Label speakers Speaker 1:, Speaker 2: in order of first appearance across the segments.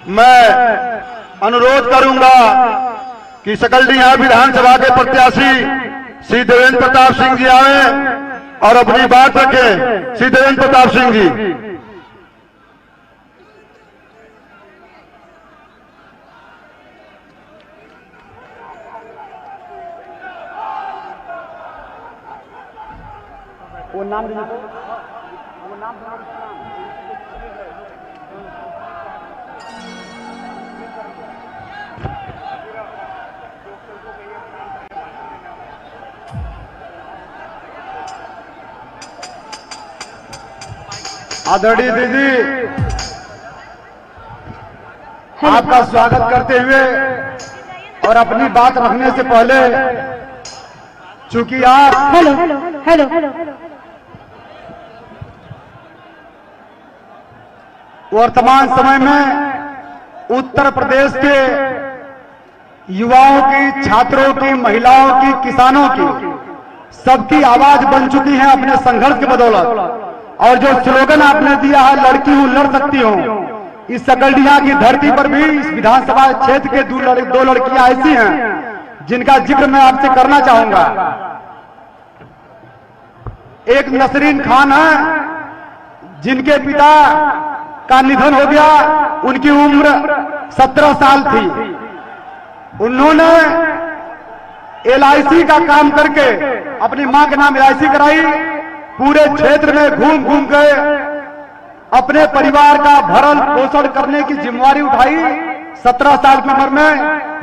Speaker 1: मैं अनुरोध करूंगा कि सकलडीहा विधानसभा के प्रत्याशी श्री देवेंद्र प्रताप सिंह जी आए और अपनी बात रखें। श्री देवेंद्र प्रताप सिंह जी।
Speaker 2: वो नाम
Speaker 1: आदरणीय दीदी, आपका स्वागत करते हुए और अपनी बात रखने से पहले, चूंकि आप
Speaker 3: हेलो
Speaker 1: वर्तमान समय में उत्तर प्रदेश के युवाओं की, छात्रों की, महिलाओं की, किसानों की सबकी आवाज बन चुकी है अपने संघर्ष की बदौलत। और जो स्लोगन आपने दिया है, लड़की हूं लड़ सकती हूं, इस सकलडीहा की धरती पर भी इस विधानसभा क्षेत्र के दो लड़कियां ऐसी हैं जिनका जिक्र मैं आपसे करना चाहूंगा। एक नसरीन खान है जिनके पिता का निधन हो गया, उनकी उम्र 17 साल थी। उन्होंने LIC का काम करके अपनी मां के नाम LIC कराई, पूरे क्षेत्र में घूम घूम के अपने परिवार का भरण पोषण करने की जिम्मेवारी उठाई। 17 साल की उम्र में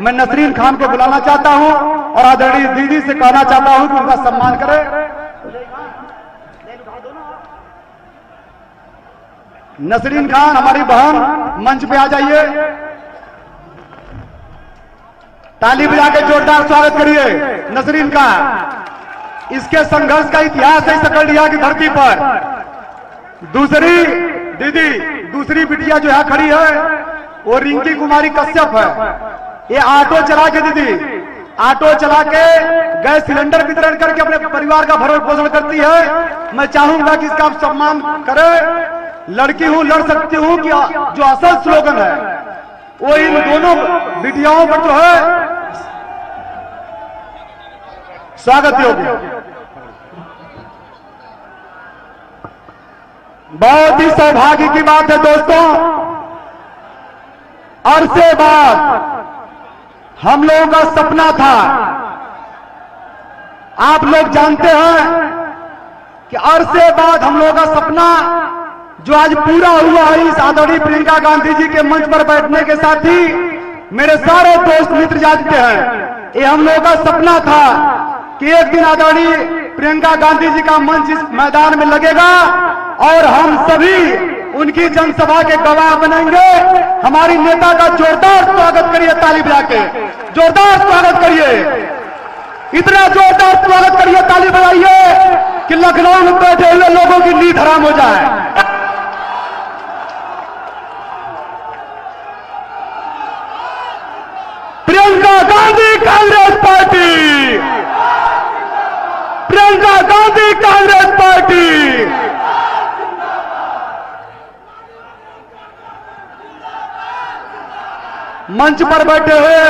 Speaker 1: मैं नसरीन खान को बुलाना चाहता हूं और आदरणीय दीदी से कहना चाहता हूं कि उनका सम्मान करें। नसरीन खान हमारी बहन मंच पे आ जाइए, ताली बजा के जोरदार स्वागत करिए नसरीन का। इसके संघर्ष का इतिहास है सकलडीहा की धरती पर। दूसरी दीदी, दूसरी बिटिया जो है खड़ी है, वो रिंकी कुमारी कश्यप है। ये ऑटो चला के दीदी, ऑटो चला के गैस सिलेंडर वितरण करके अपने परिवार का भरण पोषण करती है। मैं चाहूंगा कि इसका आप सम्मान करें। लड़की हूं लड़ सकती हूं कि जो असल स्लोगन है वो इन दोनों बिटियाओं पर जो है स्वागत योग्य। बहुत ही सौभाग्य की बात है दोस्तों, अरसे बाद हम लोगों का सपना था। आप लोग जानते हैं कि अरसे बाद हम लोगों का सपना जो आज पूरा हुआ है, इस आदरणीय प्रियंका गांधी जी के मंच पर बैठने के साथ ही मेरे सारे दोस्त मित्र जानते हैं, ये हम लोगों का सपना था कि एक दिन आदरणीय प्रियंका गांधी जी का मंच इस मैदान में लगेगा और हम सभी उनकी जनसभा के गवाह बनेंगे। हमारी नेता का जोरदार स्वागत करिए, ताली बजा के जोरदार स्वागत करिए, इतना जोरदार स्वागत करिए, ताली बजाइए कि लखनऊ में बैठे हुए लोगों की नींद हराम हो जाए। Priyanka Gandhi Congress party, Priyanka Gandhi Congress party. मंच पर बैठे हुए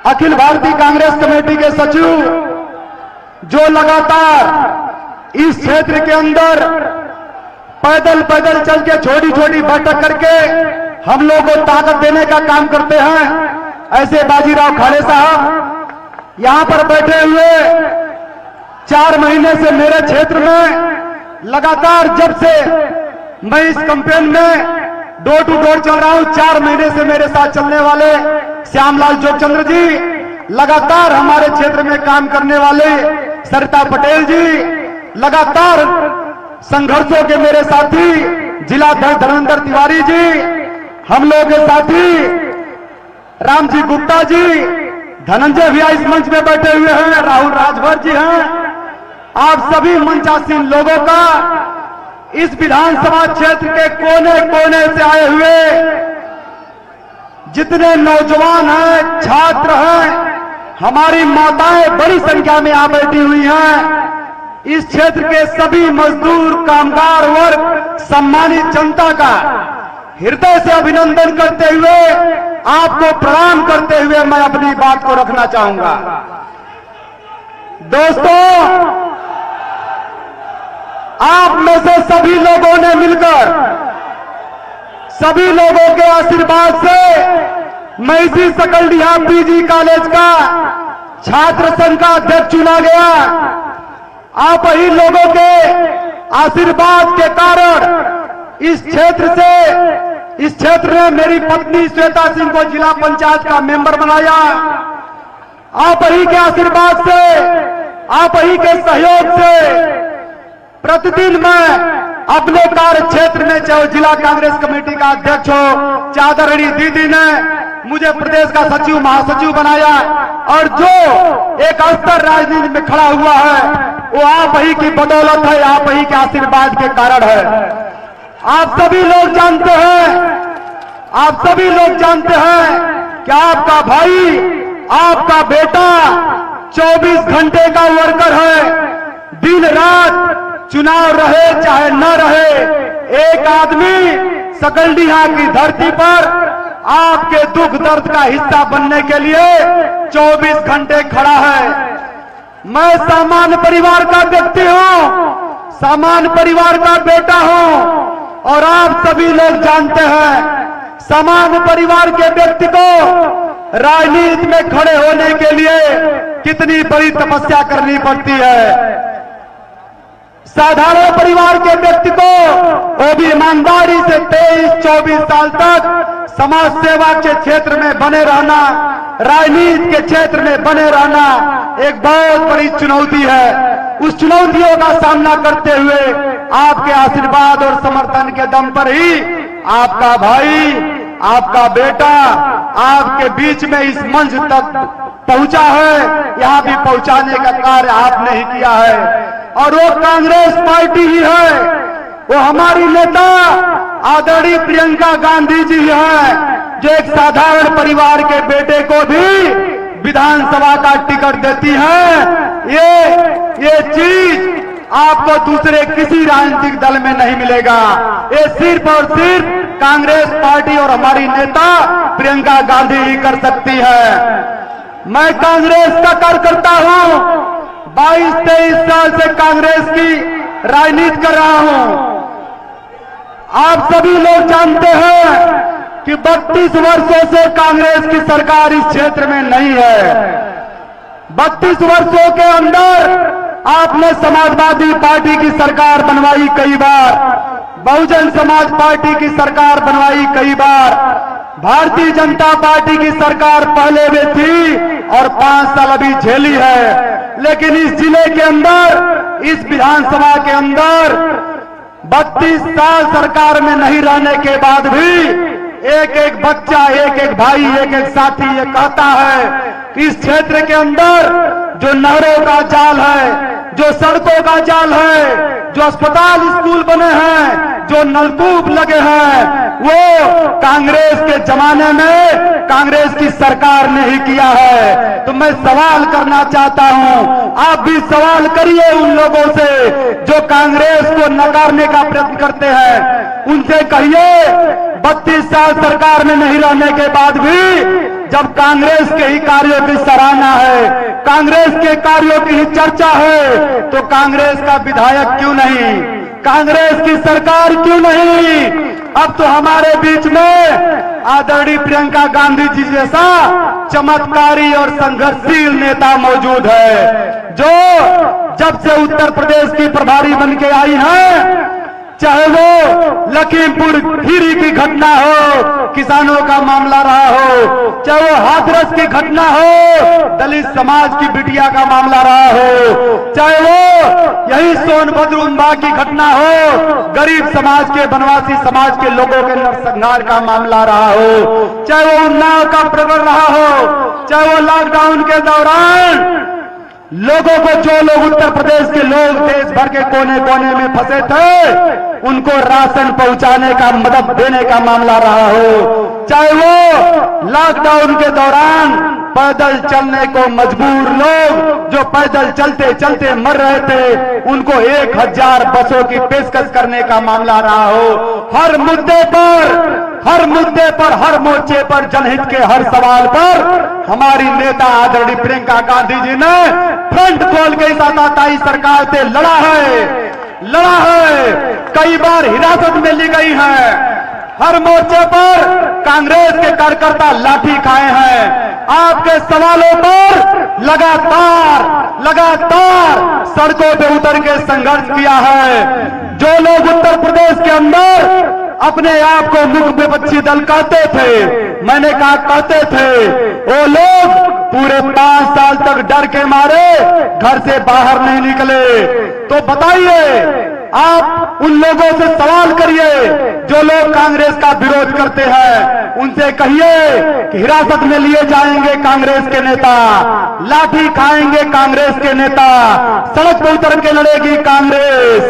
Speaker 1: अखिल भारतीय कांग्रेस कमेटी के सचिव जो लगातार इस क्षेत्र के अंदर पैदल पैदल चल के छोटी छोटी बैठक करके हम लोगों को ताकत देने का काम करते हैं, ऐसे बाजीराव खाड़े साहब यहां पर बैठे हुए 4 महीने से मेरे क्षेत्र में लगातार, जब से मैं इस कैंपेन में डोर टू डोर चल रहा हूं, 4 महीने से मेरे साथ चलने वाले श्यामलाल जोगचंद्र जी, लगातार हमारे क्षेत्र में काम करने वाले सरिता पटेल जी, लगातार संघर्षों के मेरे साथी जिलाध्यक्ष धर्मेंद्र तिवारी जी, हम लोगों के साथी रामजी गुप्ता जी, धनंजय भैया इस मंच में बैठे हुए हैं, राहुल राजभर जी हैं। आप सभी मंचासीन लोगों का इस विधानसभा क्षेत्र के कोने कोने से आए हुए जितने नौजवान हैं, छात्र हैं, हमारी माताएं बड़ी संख्या में यहां बैठी हुई हैं। इस क्षेत्र के सभी मजदूर, कामगार वर्ग, सम्मानित जनता का हृदय से अभिनंदन करते हुए, आपको प्रणाम करते हुए मैं अपनी बात को रखना चाहूंगा। दोस्तों, आप में से सभी लोगों ने मिलकर, सभी लोगों के आशीर्वाद से मैं इसी सकलडीहा पीजी कॉलेज का छात्र संघ का अध्यक्ष चुना गया। आप ही लोगों के आशीर्वाद के कारण इस क्षेत्र ने मेरी पत्नी श्वेता सिंह को जिला पंचायत का मेंबर बनाया। आप ही के आशीर्वाद से, आप ही के सहयोग से प्रतिदिन मैं अपने कार्य क्षेत्र में, चाहे जिला कांग्रेस कमेटी का अध्यक्ष हो, चादरणी दीदी ने मुझे प्रदेश का सचिव महासचिव बनाया, और जो एक स्तर राजनीति में खड़ा हुआ है वो आप ही की बदौलत है, आप ही के आशीर्वाद के कारण है। आप सभी लोग जानते हैं कि आपका भाई, आपका बेटा 24 घंटे का वर्कर है। दिन रात चुनाव रहे चाहे न रहे, एक आदमी सकलडीहा की धरती पर आपके दुख दर्द का हिस्सा बनने के लिए 24 घंटे खड़ा है। मैं सामान्य परिवार का व्यक्ति हूं, सामान्य परिवार का बेटा हूं, और आप सभी लोग जानते हैं सामान्य परिवार के व्यक्ति को राजनीति में खड़े होने के लिए कितनी बड़ी तपस्या करनी पड़ती है। साधारण परिवार के व्यक्ति को वो भी ईमानदारी से 23-24 साल तक समाज सेवा के क्षेत्र में बने रहना, राजनीति के क्षेत्र में बने रहना एक बहुत बड़ी चुनौती है। उस चुनौतियों का सामना करते हुए आपके आशीर्वाद और समर्थन के दम पर ही आपका भाई, आपका बेटा आपके बीच में इस मंच तक पहुंचा है। यहां भी पहुंचाने का कार्य आपने ही किया है, और वो कांग्रेस पार्टी ही है, वो हमारी नेता आदरणीय प्रियंका गांधी जी है, जो एक साधारण परिवार के बेटे को भी विधानसभा का टिकट देती है। ये चीज आपको दूसरे किसी राजनीतिक दल में नहीं मिलेगा। ये सिर्फ और सिर्फ कांग्रेस पार्टी और हमारी नेता प्रियंका गांधी ही कर सकती है। मैं कांग्रेस का कार्यकर्ता हूं, 22-23 साल से कांग्रेस की राजनीति कर रहा हूं। आप सभी लोग जानते हैं कि 32 वर्षों से कांग्रेस की सरकार इस क्षेत्र में नहीं है। 32 वर्षों के अंदर आपने समाजवादी पार्टी की सरकार बनवाई कई बार, बहुजन समाज पार्टी की सरकार बनवाई कई बार, भारतीय जनता पार्टी की सरकार पहले में थी और 5 साल अभी झेली है। लेकिन इस जिले के अंदर, इस विधानसभा के अंदर 32 साल सरकार में नहीं रहने के बाद भी एक एक बच्चा, एक एक भाई, एक एक साथी ये कहता है कि इस क्षेत्र के अंदर जो नहरों का जाल है, जो सड़कों का जाल है, जो अस्पताल स्कूल बने हैं, जो नलकूप लगे हैं, वो कांग्रेस के जमाने में कांग्रेस की सरकार ने ही किया है। तो मैं सवाल करना चाहता हूं, आप भी सवाल करिए उन लोगों से जो कांग्रेस को नकारने का प्रयत्न करते हैं। उनसे कहिए 32 साल सरकार में नहीं रहने के बाद भी जब कांग्रेस के ही कार्यों की सराहना है, कांग्रेस के कार्यों की ही चर्चा है, तो कांग्रेस का विधायक क्यों नहीं, कांग्रेस की सरकार क्यों नहीं? अब तो हमारे बीच में आदरणीय प्रियंका गांधी जी जैसा चमत्कारी और संघर्षशील नेता मौजूद है, जो जब से उत्तर प्रदेश की प्रभारी बन के आई है, चाहे वो लखीमपुर खीरी की घटना हो, किसानों का मामला रहा हो, चाहे वो हाथरस की घटना हो, दलित समाज की बिटिया का मामला रहा हो, चाहे वो यही सोनभद्र उम्बा की घटना हो, गरीब समाज के, वनवासी समाज के लोगों के नरसंहार का मामला रहा हो, चाहे वो उन्नाव का प्रकरण रहा हो, चाहे वो लॉकडाउन के दौरान लोगों को, जो लोग उत्तर प्रदेश के लोग देश भर के कोने कोने में फंसे थे, उनको राशन पहुंचाने का, मदद देने का मामला रहा हो, चाहे वो लॉकडाउन के दौरान पैदल चलने को मजबूर लोग जो पैदल चलते चलते मर रहे थे, उनको 1000 बसों की पेशकश करने का मामला रहा हो। हर मुद्दे पर, हर मोर्चे पर, जनहित के हर सवाल पर हमारी नेता आदरणीय प्रियंका गांधी जी ने फ्रंट खोल के इस आताताई सरकार से लड़ा है। कई बार हिरासत में ली गई है। हर मोर्चे पर कांग्रेस के कार्यकर्ता लाठी खाए हैं। आपके सवालों पर लगातार सड़कों पे उतर के संघर्ष किया है। जो लोग उत्तर प्रदेश के अंदर अपने आप को मुख्य विपक्षी दल कहते थे, मैंने कहा कहते थे, वो लोग पूरे 5 साल तक डर के मारे घर से बाहर नहीं निकले। तो बताइए, आप उन लोगों से सवाल करिए जो लोग कांग्रेस का विरोध करते हैं, उनसे कहिए कि हिरासत में लिए जाएंगे कांग्रेस के नेता, लाठी खाएंगे कांग्रेस के नेता, सड़क पर उतर के लड़ेगी कांग्रेस,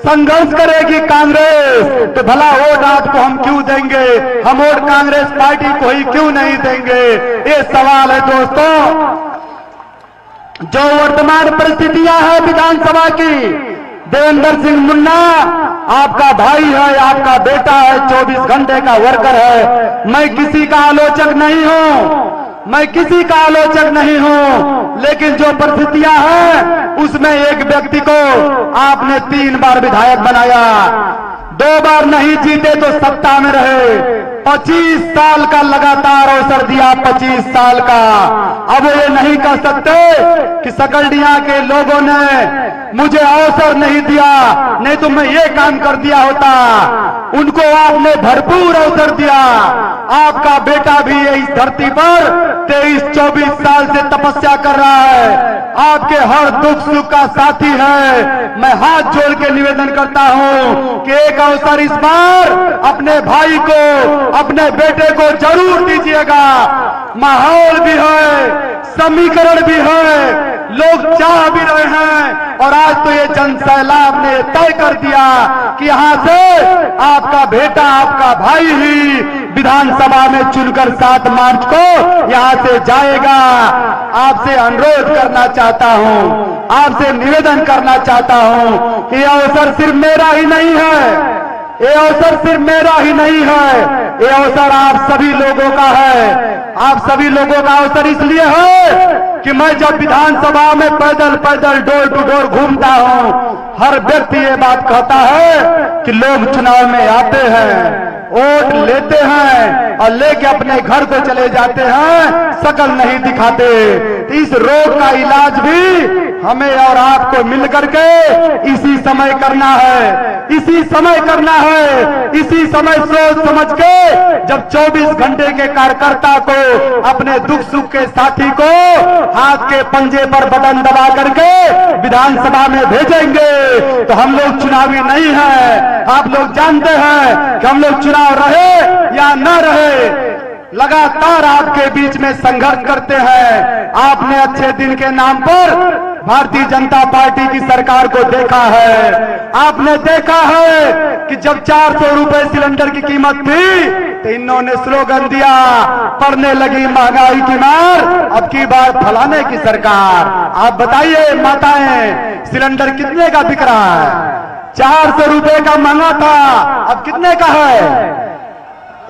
Speaker 1: संघर्ष करेगी कांग्रेस। तो भला वोट आपको हम क्यों देंगे? हम वोट कांग्रेस पार्टी को ही क्यों नहीं देंगे? ये सवाल है दोस्तों। जो वर्तमान परिस्थितियां हैं विधानसभा की, देवेंद्र सिंह मुन्ना आपका भाई है, आपका बेटा है, 24 घंटे का वर्कर है। मैं किसी का आलोचक नहीं हूं, लेकिन जो परिस्थितियां हैं उसमें एक व्यक्ति को आपने 3 बार विधायक बनाया, 2 बार नहीं जीते तो सत्ता में रहे, 25 साल का लगातार अवसर दिया, 25 साल का। अब ये नहीं कह सकते कि सकलडिया के लोगों ने मुझे अवसर नहीं दिया, नहीं तो मैं ये काम कर दिया होता। उनको आपने भरपूर अवसर दिया। आपका बेटा भी इस धरती पर 23-24 साल से तपस्या कर रहा है, आपके हर दुख सुख का साथी है। मैं हाथ जोड़ के निवेदन करता हूं कि एक अवसर इस बार अपने भाई को, अपने बेटे को जरूर दीजिएगा। माहौल भी है, समीकरण भी है, लोग चाह भी रहे हैं, और आज तो ये जन सैलाब ने तय कर दिया कि यहां से आपका बेटा, आपका भाई ही विधानसभा में चुनकर 7 मार्च को यहां से जाएगा। आपसे अनुरोध करना चाहता हूं, आपसे निवेदन करना चाहता हूं कि यह अवसर सिर्फ मेरा ही नहीं है, ये अवसर सिर्फ मेरा ही नहीं है, ये अवसर आप सभी लोगों का है। आप सभी लोगों का अवसर इसलिए है कि मैं जब विधानसभा में पैदल डोर टू डोर घूमता हूं, हर व्यक्ति ये बात कहता है कि लोग चुनाव में आते हैं, वोट लेते हैं और लेके अपने घर को चले जाते हैं, शकल नहीं दिखाते। इस रोग का इलाज भी हमें और आपको मिलकर के इसी समय करना है, इसी समय सोच समझ के, जब 24 घंटे के कार्यकर्ता को, अपने दुख सुख के साथी को हाथ के पंजे पर बटन दबा करके विधानसभा में भेजेंगे तो हम लोग चुनावी नहीं है। आप लोग जानते हैं कि हम लोग चुनाव रहे या न रहे, लगातार आपके बीच में संघर्ष करते हैं। आपने अच्छे दिन के नाम पर भारतीय जनता पार्टी की सरकार को देखा है। आपने देखा है कि जब 400 रुपए सिलेंडर की कीमत थी तो इन्होंने स्लोगन दिया, पड़ने लगी महंगाई की मार, अब की बार फलाने की सरकार। आप बताइए माताएं, सिलेंडर कितने का बिक रहा है? 400 रुपए का महंगा था, अब कितने का है?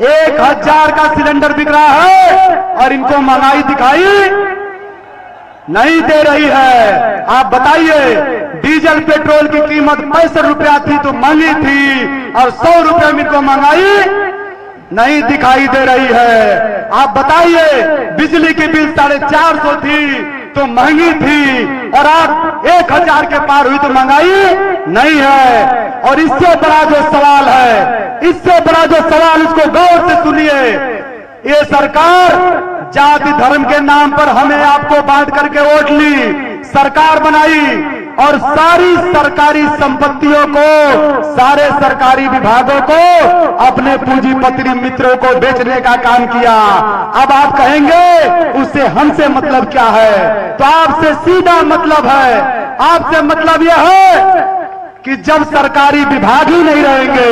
Speaker 1: 1000 का सिलेंडर बिक रहा है और इनको महंगाई दिखाई नहीं दे रही है। आप बताइए, डीजल पेट्रोल की कीमत 65 रुपया थी तो महंगी थी, और 100 रुपये में इनको महंगाई नहीं दिखाई दे रही है। आप बताइए, बिजली की बिल 450 थी तो महंगी थी, और आप 1000 के पार हुई तो महंगाई नहीं है। और इससे बड़ा जो सवाल है, इससे बड़ा जो सवाल, इसको गौर से सुनिए। ये सरकार जाति धर्म के नाम पर हमें आपको बांट करके वोट ली, सरकार बनाई, और सारी सरकारी संपत्तियों को, सारे सरकारी विभागों को अपने पूंजीपति मित्रों को बेचने का काम किया। अब आप कहेंगे उससे हमसे मतलब क्या है? तो आपसे सीधा मतलब है, आपसे मतलब यह है कि जब सरकारी विभाग ही नहीं रहेंगे,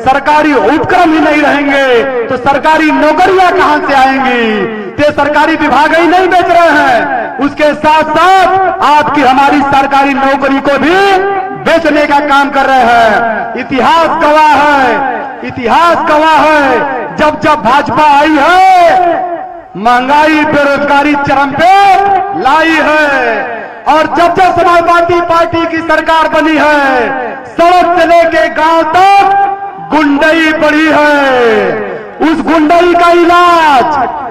Speaker 1: सरकारी उपक्रम ही नहीं रहेंगे, तो सरकारी नौकरियां कहां से आएंगी? ये सरकारी विभाग ही नहीं बेच रहे हैं, उसके साथ साथ आपकी हमारी सरकारी नौकरी को भी बेचने का काम कर रहे हैं। इतिहास गवाह है, इतिहास गवाह है, जब जब भाजपा आई है महंगाई बेरोजगारी चरम पे लाई है, और जब जब समाजवादी पार्टी की सरकार बनी है सड़क से लेके गांव तक गुंडई बढ़ी है। उस गुंडई का इलाज,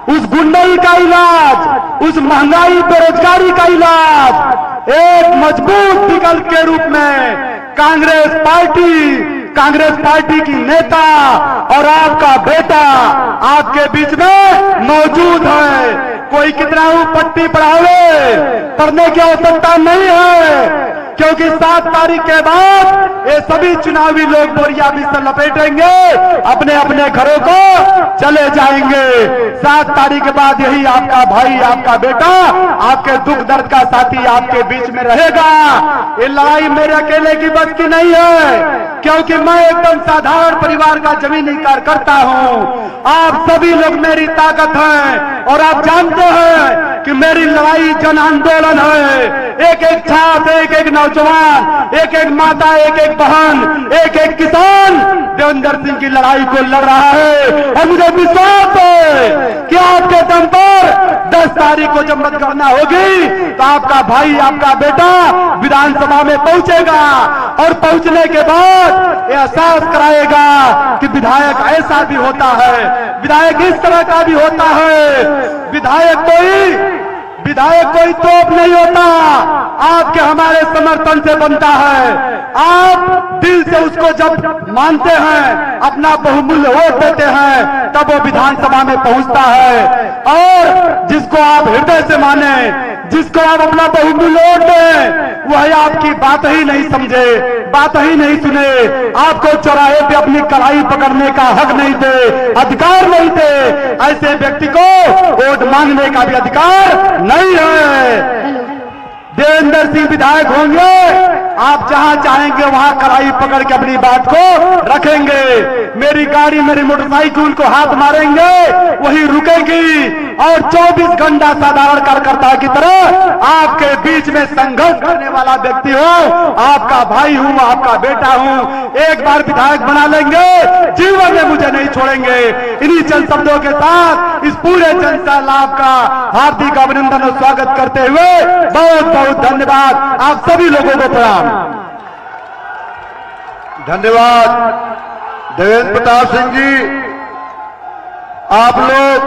Speaker 1: उस गुंडई का इलाज, उस महंगाई बेरोजगारी का इलाज एक मजबूत विकल्प के रूप में कांग्रेस पार्टी की नेता और आपका बेटा आपके बीच में मौजूद है। कोई कितना पट्टी पढ़ावे, पढ़ने की आवश्यकता नहीं है, क्योंकि 7 तारीख के बाद ये सभी चुनावी लोग बोरिया बिस्तर लपेटेंगे, अपने अपने घरों को चले जाएंगे। 7 तारीख के बाद यही आपका भाई, आपका बेटा, आपके दुख दर्द का साथी आपके बीच में रहेगा। ये लड़ाई मेरे अकेले की बस की नहीं है, क्योंकि मैं एकदम साधारण परिवार का जमीनी कार्यकर्ता हूं। आप सभी लोग मेरी ताकत हैं, और आप जानते हैं कि मेरी लड़ाई जन आंदोलन है। एक एक छात्र, एक एक नौजवान, एक एक माता, एक एक बहन, एक एक किसान देवेंद्र सिंह की लड़ाई को लड़ रहा है। और मुझे विश्वास है कि आपके दम पर 10 तारीख को जब मतगणना होगी तो आपका भाई, आपका बेटा विधानसभा में पहुंचेगा, और पहुंचने के बाद यह एहसास कराएगा कि विधायक ऐसा भी होता है, विधायक इस तरह का भी होता है। विधायक कोई तोप नहीं होता, आपके हमारे समर्थन से बनता है। आप दिल से उसको जब मानते हैं, अपना बहुमूल्य वोट देते हैं, तब वो विधानसभा में पहुंचता है। और जिसको आप हृदय से माने, जिसको आप अपना बहुमूल्य वोट दें, वह आपकी बात ही नहीं समझे, बात ही नहीं सुने, आपको चौराहे पे अपनी कलाई पकड़ने का हक नहीं दे, अधिकार नहीं दे, ऐसे व्यक्ति को वोट मांगने का भी अधिकार नहीं है। देवेंद्र सिंह विधायक होंगे, आप जहां चाहेंगे वहां कलाई पकड़ के अपनी बात को रखेंगे। मेरी गाड़ी, मेरी मोटरसाइकिल को हाथ मारेंगे, वही रुकेगी, और 24 घंटा साधारण कार्यकर्ता की तरह आपके बीच में संघर्ष करने वाला व्यक्ति हूं, आपका भाई हूं, आपका बेटा हूं। एक बार विधायक बना लेंगे, जीवन में मुझे नहीं छोड़ेंगे। इन्हीं चंद शब्दों के साथ इस पूरे जनसैलाब का हार्दिक अभिनंदन और स्वागत करते हुए बहुत बहुत धन्यवाद। आप सभी लोगों को प्रणाम।
Speaker 2: धन्यवाद देवेंद्र प्रताप सिंह जी। आप लोग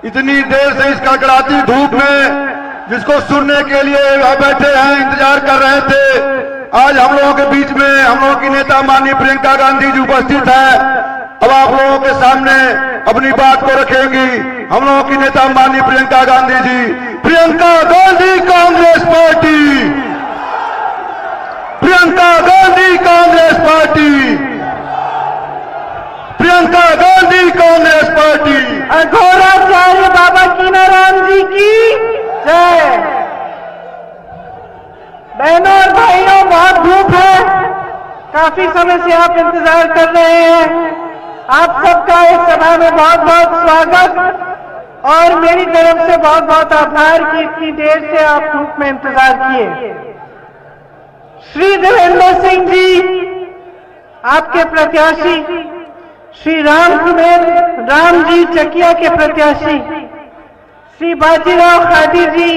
Speaker 2: इतनी देर से इस कड़कड़ाती धूप में जिसको सुनने के लिए यहाँ बैठे हैं, इंतजार कर रहे थे। आज हम लोगों के बीच में हम लोगों की नेता माननीय प्रियंका गांधी जी उपस्थित है। अब आप लोगों के सामने अपनी बात को रखेंगी हम लोगों की नेता माननीय Priyanka Gandhi ji. Priyanka Gandhi Congress party, Priyanka Gandhi Congress party, Priyanka Gandhi Congress party.
Speaker 3: Aghoracharya बाबा कीनाराम जी की जय। बहनों और भाइयों, बहुत धूप है, काफी समय से आप इंतजार कर रहे हैं। आप सबका इस सभा में बहुत बहुत स्वागत, और मेरी तरफ से बहुत बहुत आभार कि इतनी देर से आप धूप में इंतजार किए। श्री देवेंद्र सिंह जी, आपके प्रत्याशी, श्री राम जी चकिया के प्रत्याशी, श्री बाजीराव खादी जी,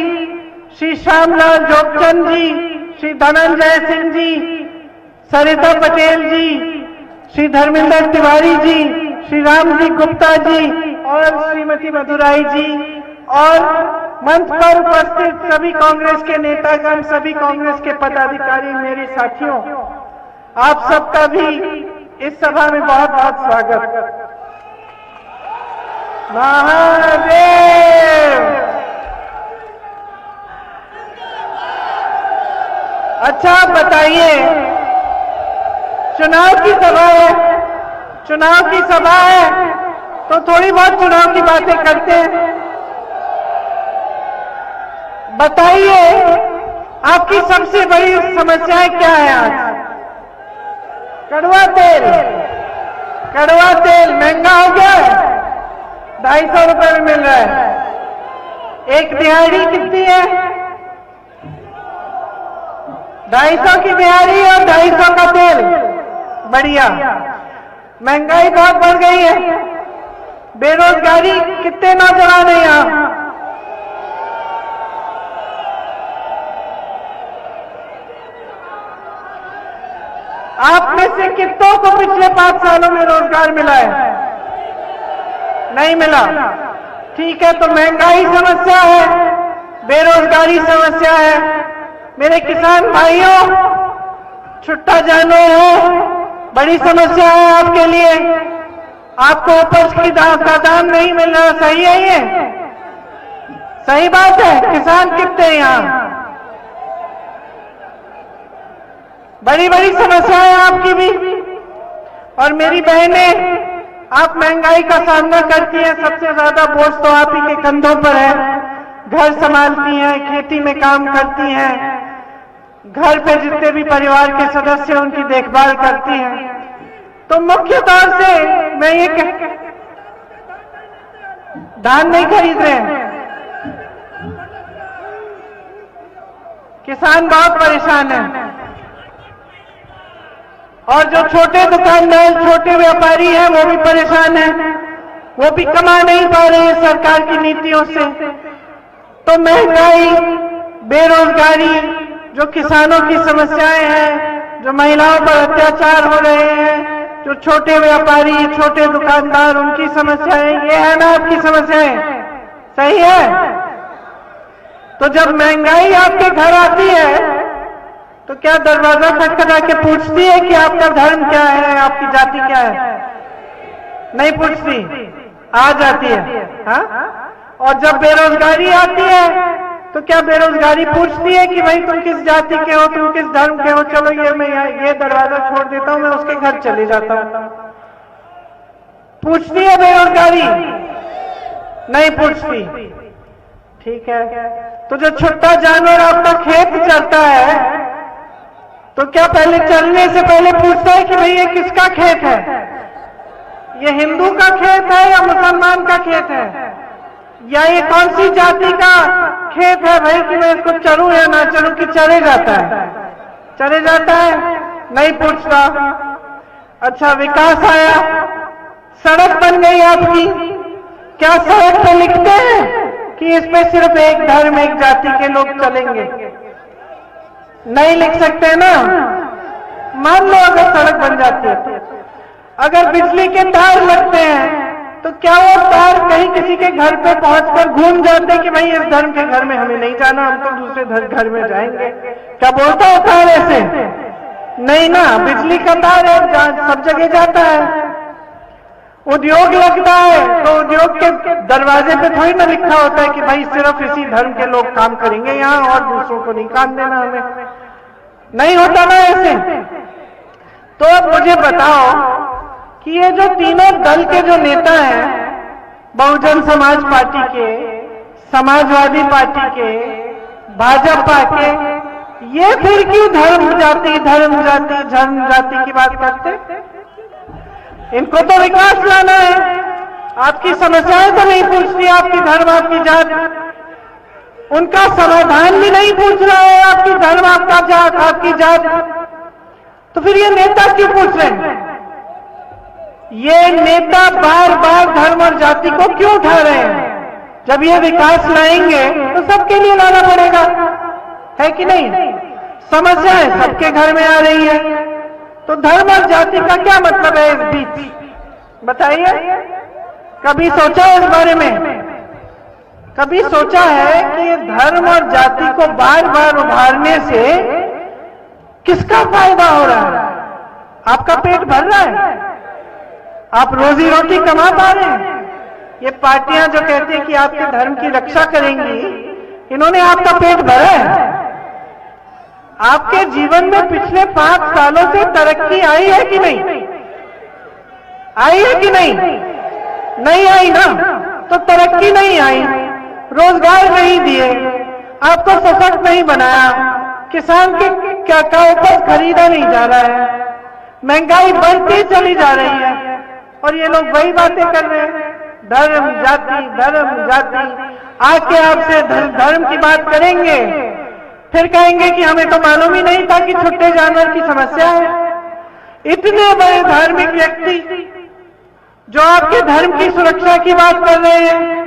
Speaker 3: श्री श्यामलाल जोगचंद जी, श्री धनंजय सिंह जी, सरिता पटेल जी, श्री धर्मेंद्र तिवारी जी, श्री राम जी गुप्ता जी और श्रीमती मधुराई जी, और मंच पर उपस्थित सभी कांग्रेस के नेतागण, सभी कांग्रेस के पदाधिकारी, मेरे साथियों, आप सबका भी इस सभा में बहुत बहुत स्वागत। महादेव। अच्छा, बताइए, चुनाव की सभा है, चुनाव की सभा है तो थोड़ी बहुत चुनाव की बातें करते हैं। बताइए, आपकी सबसे बड़ी समस्याएं क्या है आज? कड़वा तेल महंगा हो गया है, 250 रुपए में मिल रहा है। एक दिहाड़ी कितनी है? 250 की दिहाड़ी और 250 का तेल। बढ़िया। महंगाई बहुत बढ़ गई है। बेरोजगारी कितने नौजवान हैं यहाँ? आप में से कितनों को पिछले 5 सालों में रोजगार मिला है? नहीं मिला। ठीक है, तो महंगाई समस्या है, बेरोजगारी समस्या है। मेरे किसान भाइयों, छुट्टा जानो हो, बड़ी समस्या है आपके लिए। आपको उपज की का दाम नहीं मिल रहा, सही है ये? सही बात है। किसान कितने हैं यहाँ? बड़ी बड़ी समस्या है आपकी भी। और मेरी बहनें, आप महंगाई का सामना करती हैं, सबसे ज्यादा बोझ तो आप ही के कंधों पर है। घर संभालती हैं, खेती में काम करती हैं, घर पे जितने भी परिवार के सदस्य हैं उनकी देखभाल करती हैं। तो मुख्य तौर से मैं ये धान नहीं खरीद रहे हैं। किसान बहुत परेशान है। और जो छोटे दुकानदार, छोटे व्यापारी हैं, वो भी परेशान हैं। वो भी कमा नहीं पा रहे हैं सरकार की नीतियों से। तो महंगाई, बेरोजगारी, जो किसानों की समस्याएं हैं, जो महिलाओं पर अत्याचार हो रहे हैं, जो छोटे व्यापारी, छोटे दुकानदार, उनकी समस्याएं, ये है ना आपकी समस्याएं? सही है? तो जब महंगाई आपके घर आती है तो क्या दरवाजा खटखटा के पूछती है कि आपका धर्म क्या है, आपकी जाति क्या है? नहीं पूछती, आ जाती है। हाँ? और जब बेरोजगारी आती है तो क्या बेरोजगारी पूछती है कि भाई तुम किस जाति के हो, तुम किस धर्म के हो? चलो ये दरवाजा छोड़ देता हूं, मैं उसके घर चले जाता हूं। पूछती है बेरोजगारी? नहीं पूछती। ठीक है, तो जो छुट्टा जानवर आपका खेत चलता है, तो क्या पहले चलने से पहले पूछता है कि भाई ये किसका खेत है? ये हिंदू का खेत है या मुसलमान का खेत है? या ये कौन सी जाति का खेत है भाई कि मैं इसको चरूं या ना चरूं? कि चले जाता है? चले जाता है? नहीं पूछता। अच्छा, विकास आया, सड़क बन गई आपकी, क्या सड़क पे लिखते हैं कि इस पे सिर्फ एक धर्म, एक जाति के लोग चलेंगे? नहीं लिख सकते ना। मान लो अगर सड़क बन जाती है तो। अगर बिजली के तार लगते हैं तो क्या वो तार कहीं किसी के घर पे पहुंचकर घूम जाते कि भाई इस धर्म के घर में हमें नहीं जाना, हम तो दूसरे घर में जाएंगे? क्या बोलता है तार ऐसे? नहीं ना। बिजली का तार है, सब जगह जाता है। उद्योग लगता है तो उद्योग के दरवाजे पे थोड़ी ना लिखा होता है कि भाई सिर्फ इसी धर्म के लोग काम करेंगे यहाँ और दूसरों को नहीं काम देना हमें। नहीं होता ना ऐसे। तो अब मुझे बताओ कि ये जो तीनों दल के जो नेता हैं, बहुजन समाज पार्टी के, समाजवादी पार्टी के, भाजपा के, ये फिर क्यों धर्म जाति की बात करते? इनको तो विकास लाना है, आपकी समस्याएं तो नहीं पूछती, आपकी धर्म, आपकी जात। उनका समाधान भी नहीं पूछ रहा है, आपकी धर्म, आपका जात, आपकी जात। तो फिर ये नेता क्यों पूछ रहे हैं? ये नेता बार बार धर्म और जाति को क्यों उठा रहे हैं? जब ये विकास लाएंगे तो सबके लिए लाना पड़ेगा, है कि नहीं? समस्याएं सबके घर में आ रही है, तो धर्म और जाति का क्या मतलब है इस बीच? बताइए, कभी सोचा है इस बारे में? कभी सोचा है कि धर्म और जाति को बार बार उभारने से किसका फायदा हो रहा है? आपका पेट भर रहा है? आप रोजी रोटी कमा पा रहे हैं? ये पार्टियां जो कहती हैं कि आपके धर्म की रक्षा करेंगी, इन्होंने आपका पेट भरा है? आपके जीवन में पिछले 5 सालों से तरक्की आई है कि नहीं? आई है कि नहीं? नहीं आई ना। तो तरक्की नहीं आई, रोजगार नहीं दिए, आपको सशक्त नहीं बनाया, किसान के क्या का उपज खरीदा नहीं जा रहा है, महंगाई बढ़ती चली जा रही है। और ये लोग वही बातें कर रहे हैं, धर्म जाति आके आपसे धर्म की बात करेंगे, फिर कहेंगे कि हमें तो मालूम ही नहीं था कि छुट्टे जानवर की समस्या है। इतने बड़े धार्मिक व्यक्ति जो आपके धर्म की सुरक्षा की बात कर रहे हैं,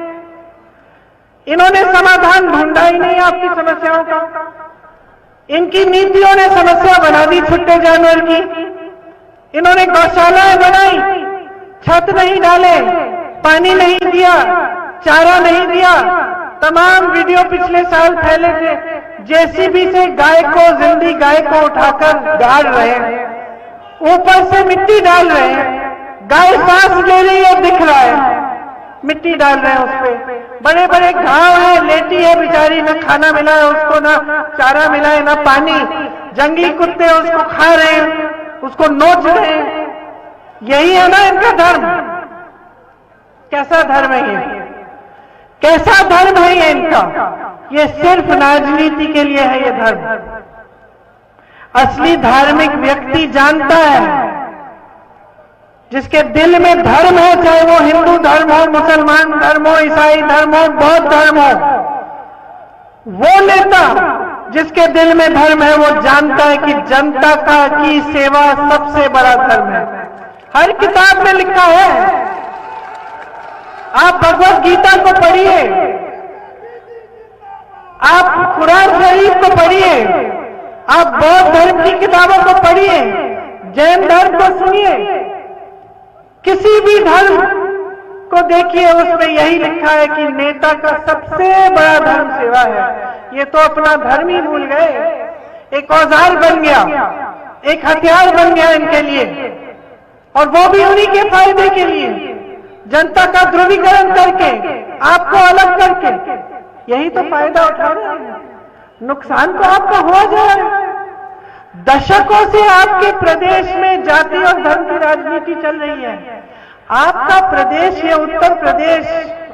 Speaker 3: इन्होंने समाधान ढूंढा ही नहीं आपकी समस्याओं का। इनकी नीतियों ने समस्या बना दी छुट्टे जानवर की। इन्होंने गौशालाएं बनाई, छत नहीं डाले, पानी नहीं दिया, चारा नहीं दिया। तमाम वीडियो पिछले साल फैले थे, जेसीबी से गाय को, जिंदी गाय को उठाकर गाड़ रहे हैं, ऊपर से मिट्टी डाल रहे हैं, गाय सांस ले रही है, दिख रहा है, मिट्टी डाल रहे हैं उस पे। बड़े बड़े घाव है, लेटी है बेचारी, न खाना मिला है उसको, ना चारा मिला है, ना पानी। जंगली कुत्ते उसको खा रहे हैं, उसको नोच रहे हैं। यही है ना इनका धर्म। कैसा धर्म है ये? कैसा धर्म है ये इनका? ये सिर्फ राजनीति के लिए है ये धर्म। असली धार्मिक व्यक्ति जानता है, जिसके दिल में धर्म है, चाहे वो हिंदू धर्म हो, मुसलमान धर्म हो, ईसाई धर्म हो, बौद्ध धर्म हो, वो नेता जिसके दिल में धर्म है, वो जानता है कि जनता की सेवा सबसे बड़ा धर्म है। हर किताब में लिखा है। आप भगवत गीता को पढ़िए, आप कुरान शरीफ को पढ़िए, आप बौद्ध धर्म की किताबों को पढ़िए, जैन धर्म को सुनिए, किसी भी धर्म को देखिए, उसमें यही लिखा है कि नेता का सबसे बड़ा धर्म सेवा है। ये तो अपना धर्म ही भूल गए, एक औजार बन गया, एक हथियार बन गया इनके लिए, और वो भी उन्हीं के फायदे के लिए। जनता का ध्रुवीकरण करके, आपको अलग करके, यही तो फायदा उठा रहे हैं। नुकसान तो आपका हुआ जा रहा है। दशकों से आपके प्रदेश में जाति और धर्म की राजनीति चल रही है। आपका प्रदेश, ये उत्तर प्रदेश,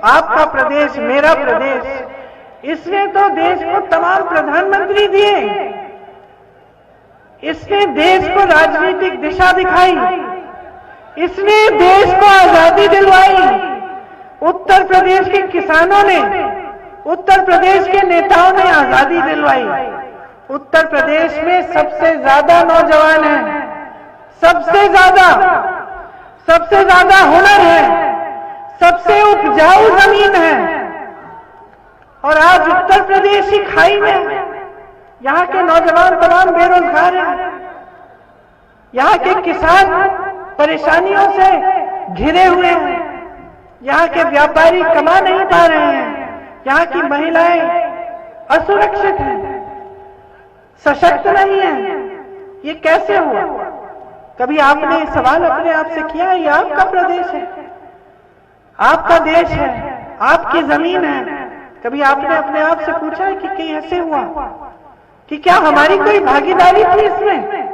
Speaker 3: आपका प्रदेश, मेरा प्रदेश, इसने तो देश को तमाम प्रधानमंत्री दिए, इसने देश को राजनीतिक दिशा दिखाई, इसने देश को आजादी दिलवाई। उत्तर प्रदेश के किसानों ने, उत्तर प्रदेश के नेताओं ने आजादी दिलवाई। उत्तर प्रदेश में सबसे ज्यादा नौजवान हैं, सबसे ज्यादा हुनर है, सबसे उपजाऊ जमीन है, और आज उत्तर प्रदेश की खाई में यहाँ के नौजवान तमाम बेरोजगार हैं। यहाँ के किसान परेशानियों से घिरे हुए हैं, यहाँ के व्यापारी कमा नहीं पा रहे हैं, यहाँ की महिलाएं असुरक्षित हैं, सशक्त नहीं है। ये कैसे हुआ? कभी आपने सवाल अपने आप से किया? ये आपका प्रदेश है, आपका देश है, आपकी जमीन है। कभी आपने अपने आप से पूछा है कि कहीं ऐसे हुआ कि क्या हमारी कोई भागीदारी थी इसमें?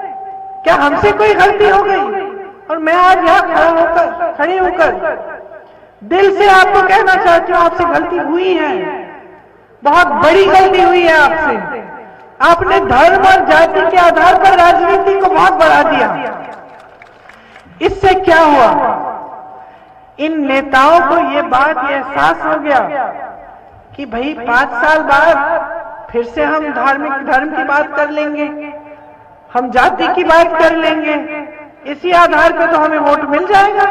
Speaker 3: क्या हमसे कोई गलती हो गई? और मैं आज यहाँ खड़े होकर दिल से आपको कहना चाहती हूँ, आपसे गलती हुई है, बहुत बड़ी गलती हुई है आपसे। आपने धर्म और जाति के आधार पर राजनीति को बहुत बढ़ा दिया। इससे क्या हुआ? इन नेताओं को ये बात, ये एहसास हो गया कि भाई 5 साल बाद फिर से हम धर्म की बात कर लेंगे, हम जाति की बात कर लेंगे, इसी आधार पर तो हमें वोट मिल जाएगा।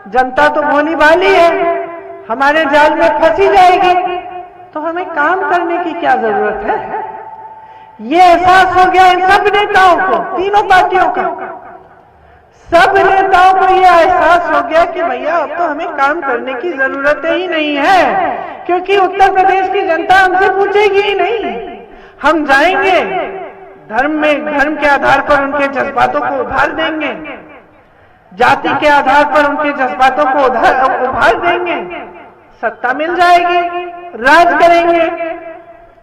Speaker 3: जनता तो भोली भाली है, हमारे जाल में फंसी जाएगी, तो हमें काम करने की क्या जरूरत है? ये एहसास हो गया इन सब नेताओं को, तीनों पार्टियों का। सब नेताओं को ये एहसास हो गया कि भैया अब तो हमें काम करने की जरूरत ही नहीं है, क्योंकि उत्तर प्रदेश की जनता हमसे पूछेगी ही नहीं। हम जाएंगे, धर्म के आधार पर उनके जज्बातों को उभार देंगे, जाति के आधार पर उनके जज्बातों को उभार देंगे, सत्ता मिल जाएगी, राज करेंगे।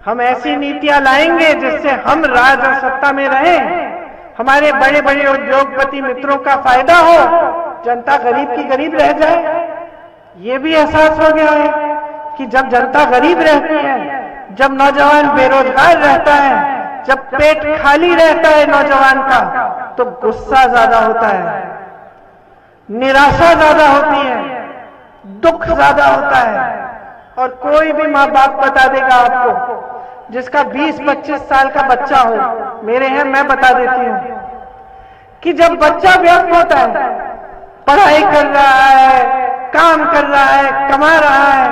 Speaker 3: हम ऐसी नीतियां लाएंगे जिससे हम राज और सत्ता में रहें, हमारे बड़े बड़े उद्योगपति मित्रों का फायदा हो, जनता गरीब की गरीब रह जाए। ये भी एहसास हो गया है कि जब जनता गरीब रहती है, जब नौजवान बेरोजगार रहता है, जब पेट खाली रहता है नौजवान का, तो गुस्सा ज्यादा होता है, निराशा ज्यादा होती है, दुख ज्यादा होता है। और कोई भी माँ बाप बता देगा आपको, जिसका 20-25 साल का बच्चा हो, मेरे हैं, मैं बता देती हूँ कि जब बच्चा व्यस्त होता है, पढ़ाई कर रहा है, काम कर रहा है, कमा रहा है,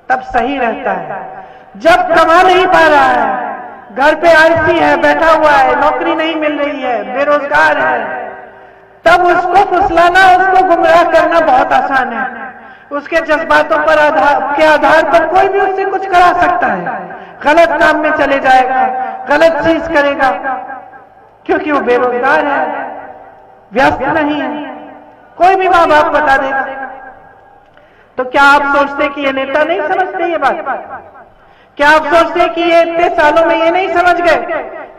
Speaker 3: तब सही रहता है। जब कमा नहीं पा रहा है, घर पे आलसी है, बैठा हुआ है, नौकरी नहीं मिल रही है, बेरोजगार है, तब उसको फुसलाना, उसको गुमराह करना बहुत आसान है। उसके जज्बातों पर के आधार पर कोई भी उससे कुछ करा सकता है। गलत काम में चले जाएगा, गलत चीज करेगा, क्योंकि वो बेरोजगार है, व्यस्त नहीं है। कोई भी माँ बाप बता देगा। तो क्या आप सोचते कि ये नेता नहीं समझते ये बात? क्या आप सोचते कि ये इतने सालों में ये नहीं समझ गए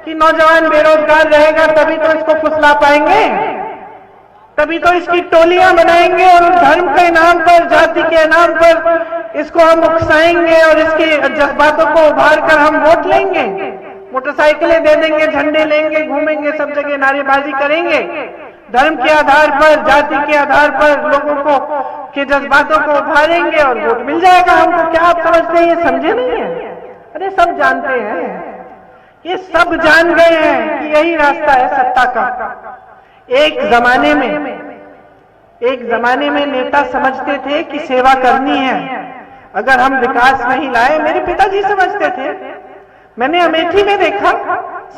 Speaker 3: कि नौजवान बेरोजगार रहेगा तभी तो इसको फुसला पाएंगे, तभी तो इसकी टोलियां बनाएंगे और धर्म के नाम पर, जाति के नाम पर इसको हम उकसाएंगे और इसके जज्बातों को उभार कर हम वोट लेंगे, मोटरसाइकिलें दे देंगे, झंडे लेंगे, घूमेंगे, सब जगह नारेबाजी करेंगे, धर्म के आधार पर, जाति के आधार पर लोगों को के जज्बातों को उभारेंगे और वोट मिल जाएगा हमको। क्या आप समझते हैं ये समझे नहीं है? अरे सब जानते हैं, ये सब जान गए हैं कि यही रास्ता है सत्ता का। एक जमाने में नेता समझते थे कि सेवा करनी है, अगर हम विकास नहीं लाए, मेरे पिताजी समझते थे। मैंने अमेठी में देखा,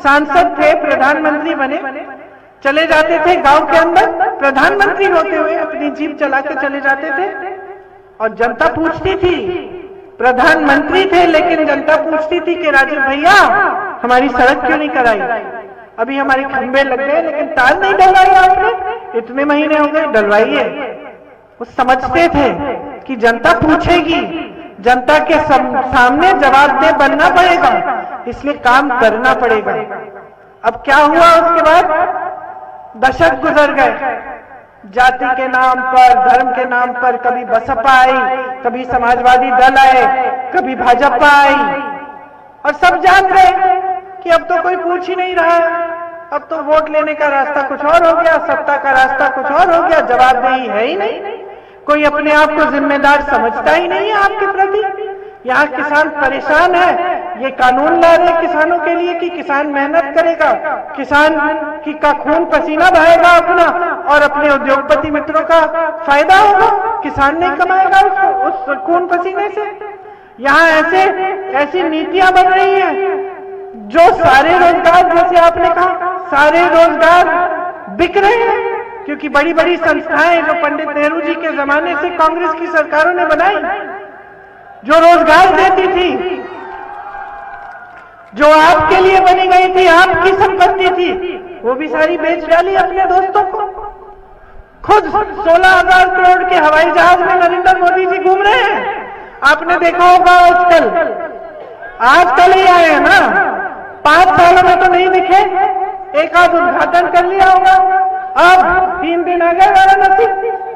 Speaker 3: सांसद थे, प्रधानमंत्री बने, चले जाते थे गांव के अंदर, प्रधानमंत्री होते हुए अपनी जीप चला के चले जाते थे और जनता पूछती थी, प्रधानमंत्री थे लेकिन जनता पूछती थी कि राजीव भैया हमारी सड़क क्यों नहीं कराई, अभी हमारे खंबे लग गए लेकिन तार नहीं डलवाई आपने, इतने महीने हो गए, डलवाइए। वो समझते थे कि जनता पूछेगी, जनता के सामने जवाबदेह बनना पड़ेगा, इसलिए काम करना पड़ेगा। अब क्या हुआ उसके बाद? दशक गुजर गए, जाति के नाम पर, धर्म के नाम पर कभी बसपा आई, कभी समाजवादी दल आए, कभी भाजपा आई, और सब जान गए कि अब तो कोई पूछ ही नहीं रहा है, अब तो वोट लेने का रास्ता कुछ और हो गया, सत्ता का रास्ता कुछ और हो गया, जवाबदेही है ही नहीं, कोई अपने आप को जिम्मेदार समझता ही नहीं है आपके प्रति। यहाँ किसान परेशान है, ये कानून ला रहे किसानों के लिए कि किसान मेहनत करेगा, किसान का खून पसीना बहेगा अपना, और अपने उद्योगपति मित्रों का फायदा होगा, किसान नहीं कमाएगा उस खून पसीने से। यहाँ ऐसी नीतियां बन रही हैं जो सारे रोजगार, जैसे आपने कहा, सारे रोजगार बिक रहे हैं, क्योंकि बड़ी बड़ी संस्थाएं जो पंडित नेहरू जी के जमाने से कांग्रेस की सरकारों ने बनाई, जो रोजगार देती थी, जो आपके लिए बनी गई थी, आपकी संपत्ति थी, वो भी सारी बेच डाली अपने दोस्तों को। खुद 16,000 करोड़ के हवाई जहाज में नरेंद्र मोदी जी घूम रहे हैं, आपने देखा होगा। आजकल ही आए हैं ना, 5 सालों में तो नहीं दिखे, एक आध उद्घाटन कर लिया होगा। अब 3 दिन आ गए वाराणसी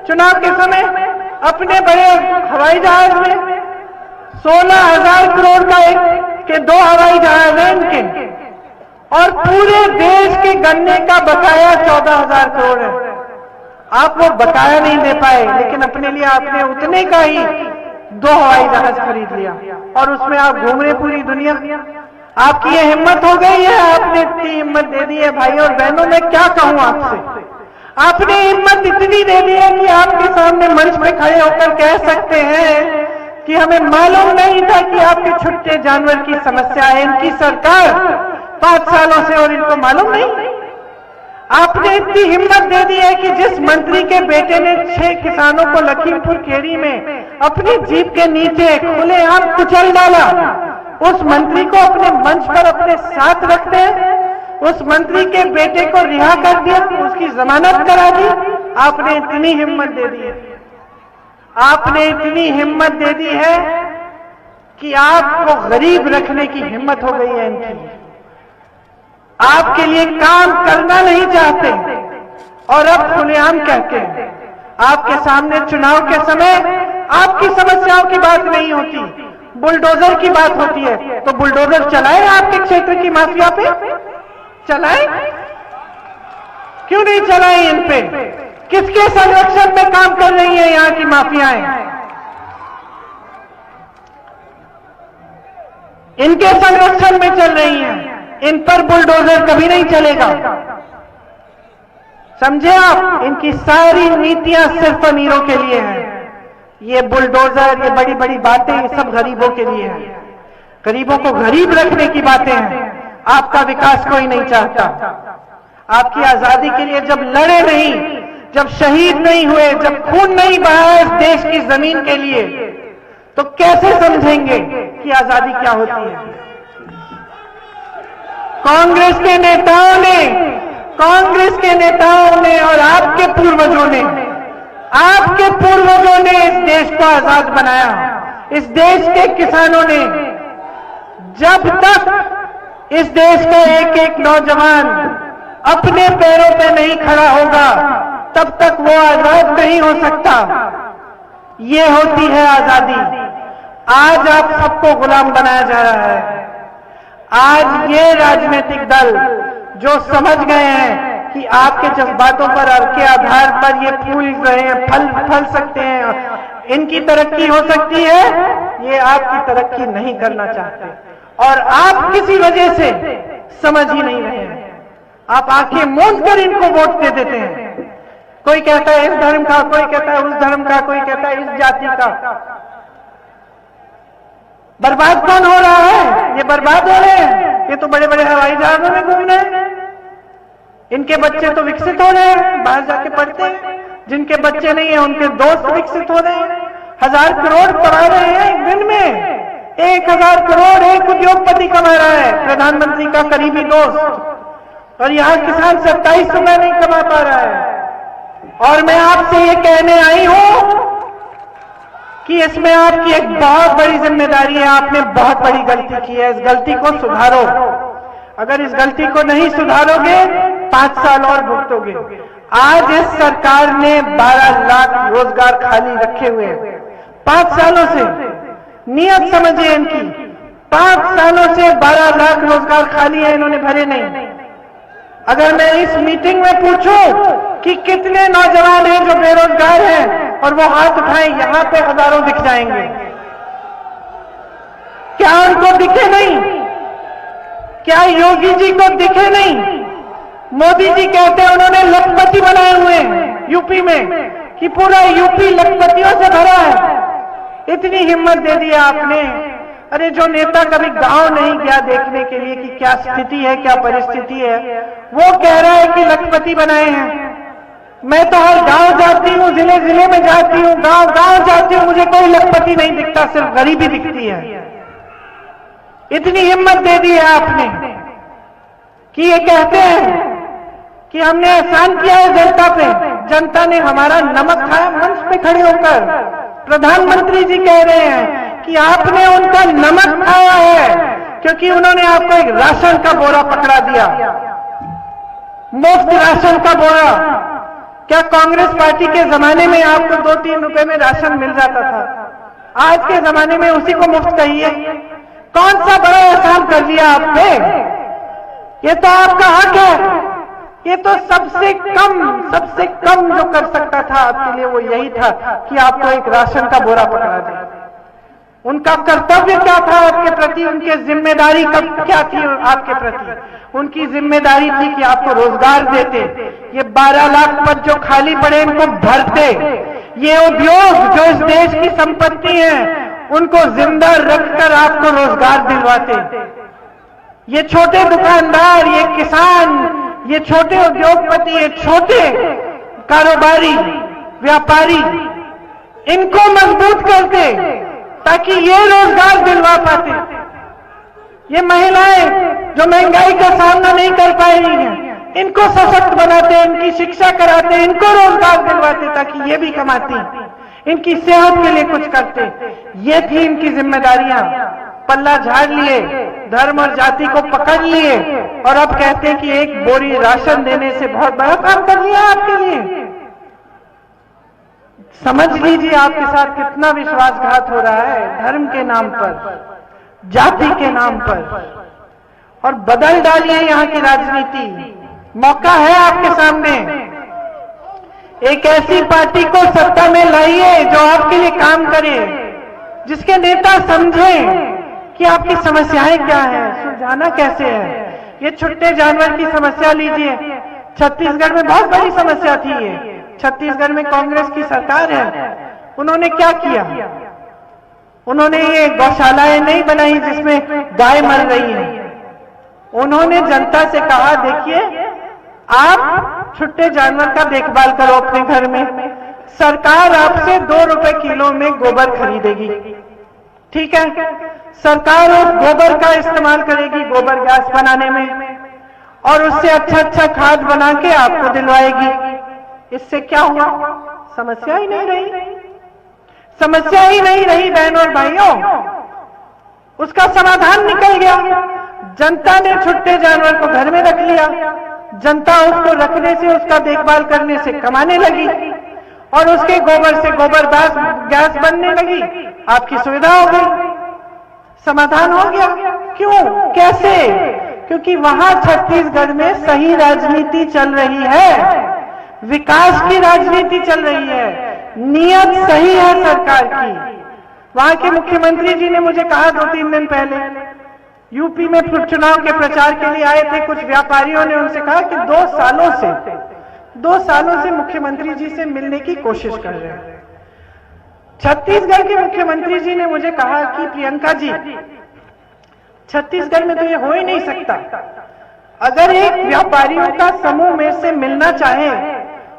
Speaker 3: चुनाव के समय, अपने बड़े हवाई जहाज में 16,000 करोड़ के 2 हवाई जहाज हैं इनके, और पूरे देश के गन्ने का बकाया 14,000 करोड़ है। आप वो बकाया नहीं दे पाए, लेकिन अपने लिए आपने उतने का ही 2 हवाई जहाज खरीद लिया, और उसमें आप घूम रहे पूरी दुनिया। आपकी ये हिम्मत हो गई है, आपने इतनी हिम्मत दे दी है भाई और बहनों, मैं क्या कहूं आपसे। आपने हिम्मत इतनी दे दी है कि आपके सामने मंच में खड़े होकर कह सकते हैं कि हमें मालूम नहीं था कि आपके छुट्टे जानवर की समस्या है इनकी सरकार 5 सालों से, और इनको मालूम नहीं। आपने इतनी हिम्मत दे दी है कि जिस मंत्री के बेटे ने 6 किसानों को लखीमपुर खेड़ी में अपनी जीप के नीचे खुलेआम कुचल डाला, उस मंत्री को अपने मंच पर अपने साथ रखते हैं, उस मंत्री के बेटे को रिहा कर दिया, उसकी जमानत करा दी। आपने इतनी हिम्मत दे दी है, आपने इतनी हिम्मत दे दी है कि आपको गरीब रखने की हिम्मत हो गई है इनकी। आपके लिए काम करना नहीं चाहते, और अब खुलेआम कहते हैं। आपके सामने चुनाव के समय आपकी समस्याओं की बात नहीं होती, बुलडोजर की बात होती है। तो बुलडोजर चलाए आपके क्षेत्र की माफिया पे, चलाए, क्यों नहीं चलाए इन पे? किसके संरक्षण में काम कर रही है यहां की माफियाएं? इनके संरक्षण में चल रही हैं। इन पर बुलडोजर कभी नहीं चलेगा। समझे आप? इनकी सारी नीतियां सिर्फ अमीरों के लिए हैं। ये बुलडोजर, ये बड़ी बड़ी बातें, ये सब गरीबों के लिए हैं। गरीबों को गरीब रखने की बातें हैं। आपका विकास कोई नहीं चाहता। आपकी आजादी के लिए जब लड़े नहीं, जब शहीद नहीं हुए, जब खून नहीं बहाया इस देश की जमीन के लिए, तो कैसे समझेंगे कि आजादी क्या होती है? कांग्रेस के नेताओं ने और आपके पूर्वजों ने इस देश को आजाद बनाया। इस देश के किसानों ने, जब तक इस देश का एक एक नौजवान अपने पैरों पे नहीं खड़ा होगा, तब तक वो आजाद नहीं हो सकता। ये होती है आजादी। आज आप सबको गुलाम बनाया जा रहा है। आज ये राजनीतिक दल जो समझ गए हैं कि आपके जज्बातों पर और के आधार पर ये फूल रहे हैं, फल सकते हैं, इनकी तरक्की हो सकती है, ये आपकी तरक्की नहीं करना चाहते और आप किसी वजह से समझ ही नहीं रहे हैं। आप आंखें मूंद कर इनको वोट दे देते हैं। कोई कहता है इस धर्म का, कोई कहता है उस धर्म का, कोई कहता है इस जाति का। बर्बाद कौन हो रहा है? ये बर्बाद हो रहे हैं। ये तो बड़े बड़े हवाई जहाजों में घूम रहे हैं। इनके बच्चे तो विकसित हो रहे हैं, बाहर जाके पढ़ते हैं। जिनके बच्चे नहीं है उनके दोस्त विकसित हो रहे हैं। 1000 करोड़ कमा रहे हैं एक दिन में। 1000 करोड़ एक उद्योगपति कमा रहा है, प्रधानमंत्री का करीबी दोस्त। और यहां किसान 27 रुपए नहीं कमा पा रहा है। और मैं आपसे ये कहने आई हूं कि इसमें आपकी एक बहुत बड़ी जिम्मेदारी है। आपने बहुत बड़ी गलती की है। इस गलती को सुधारो। अगर इस गलती को नहीं सुधारोगे 5 साल और भुगतोगे। आज इस सरकार ने 12 लाख रोजगार खाली रखे हुए हैं 5 सालों से। नियत समझिए इनकी, 5 सालों से 12 लाख रोजगार खाली है, इन्होंने भरे नहीं। अगर मैं इस मीटिंग में पूछूं कि कितने नौजवान हैं जो बेरोजगार हैं और वो हाथ उठाएं, यहां पे हजारों दिख जाएंगे। क्या उनको दिखे नहीं? क्या योगी जी को दिखे नहीं? मोदी जी कहते हैं उन्होंने लखपति बनाए हुए हैं यूपी में, कि पूरा यूपी लखपतियों से भरा है। इतनी हिम्मत दे दी आपने। अरे जो नेता कभी गांव नहीं गया देखने के लिए कि क्या स्थिति है, क्या परिस्थिति है, वो कह रहा है कि लखपति बनाए हैं। मैं तो हर गांव जाती हूँ, जिले जिले में जाती हूँ, गांव गांव जाती हूँ, मुझे कोई लखपति नहीं दिखता, सिर्फ गरीबी दिखती है। इतनी हिम्मत दे दी है आपने कि ये कहते हैं कि हमने एहसान किया है जनता पे, जनता ने हमारा नमक खाया। मंच पे खड़े होकर प्रधानमंत्री जी कह रहे हैं कि आपने उनका नमक खाया है क्योंकि उन्होंने आपको एक राशन का बोरा पकड़ा दिया, मुफ्त राशन का बोरा। क्या कांग्रेस पार्टी के जमाने में आपको 2-3 रुपए में राशन मिल जाता था? आज के जमाने में उसी को मुफ्त कहिए। कौन सा बड़ा एहसान कर दिया आपने? ये तो आपका हक है। ये तो सबसे कम जो कर सकता था आपके लिए वो यही था कि आपको एक राशन का बोरा पकड़ा दे। उनका कर्तव्य क्या था आपके प्रति? उनकी जिम्मेदारी क्या थी आपके प्रति? उनकी जिम्मेदारी थी कि आपको रोजगार देते, ये 12 लाख पद जो खाली पड़े इनको भरते, ये उद्योग जो इस देश की संपत्ति है उनको जिंदा रखकर आपको रोजगार दिलवाते। ये छोटे दुकानदार, ये किसान, ये छोटे उद्योगपति, ये छोटे कारोबारी, व्यापारी, इनको मजबूत करते ताकि ये रोजगार दिलवा पाते। ये महिलाएं जो महंगाई का सामना नहीं कर पा रही हैं, इनको सशक्त बनाते, इनकी शिक्षा कराते, इनको रोजगार दिलवाते ताकि ये भी कमाती, इनकी सेहत के लिए कुछ करते। ये थी इनकी जिम्मेदारियां। पल्ला झाड़ लिए, धर्म और जाति को पकड़ लिए और अब कहते हैं कि एक बोरी राशन देने से बहुत बड़ा काम कर लिया आपके लिए। समझ लीजिए आपके साथ कितना विश्वासघात हो रहा है धर्म के नाम पर, जाति के नाम पर। और बदल डालिए यहां की राजनीति। मौका है आपके सामने। एक ऐसी पार्टी को सत्ता में लाइए जो आपके लिए काम करे, जिसके नेता समझें कि आपकी समस्याएं क्या हैं, सुलझाना कैसे है। ये छुट्टे जानवर की समस्या लीजिए, छत्तीसगढ़ में बहुत बड़ी समस्या थी ये। छत्तीसगढ़ में कांग्रेस की सरकार है, उन्होंने क्या किया? उन्होंने ये गौशालाएं नहीं बनाई जिसमें गाय मर रही है। उन्होंने जनता से कहा, देखिए आप छुट्टे जानवर का देखभाल करो अपने घर में, सरकार आपसे 2 रुपए किलो में गोबर खरीदेगी, ठीक है? सरकार उस गोबर का इस्तेमाल करेगी गोबर गैस बनाने में, और उससे अच्छा खाद बना के आपको दिलवाएगी। इससे क्या हुआ? समस्या ही नहीं रही, समस्या ही नहीं रही बहनों और भाइयों, उसका समाधान निकल गया। जनता ने छुट्टे जानवर को घर में रख लिया, जनता उसको रखने से, उसका देखभाल करने से कमाने लगी, और उसके गोबर से गोबर गैस बनने लगी, आपकी सुविधा हो गई, समाधान हो गया। क्यों? कैसे? क्योंकि वहां छत्तीसगढ़ में सही राजनीति चल रही है, विकास की राजनीति चल रही है, नियत सही है सरकार की। वहां के मुख्यमंत्री जी ने मुझे कहा 2-3 दिन पहले, यूपी में चुनाव के प्रचार के लिए आए थे, कुछ व्यापारियों ने उनसे कहा कि 2 सालों से मुख्यमंत्री जी से मिलने की कोशिश कर रहे हैं। छत्तीसगढ़ के मुख्यमंत्री जी ने मुझे कहा कि प्रियंका जी, छत्तीसगढ़ में तो ये हो ही नहीं सकता, अगर एक व्यापारियों का समूह मेरे से मिलना चाहे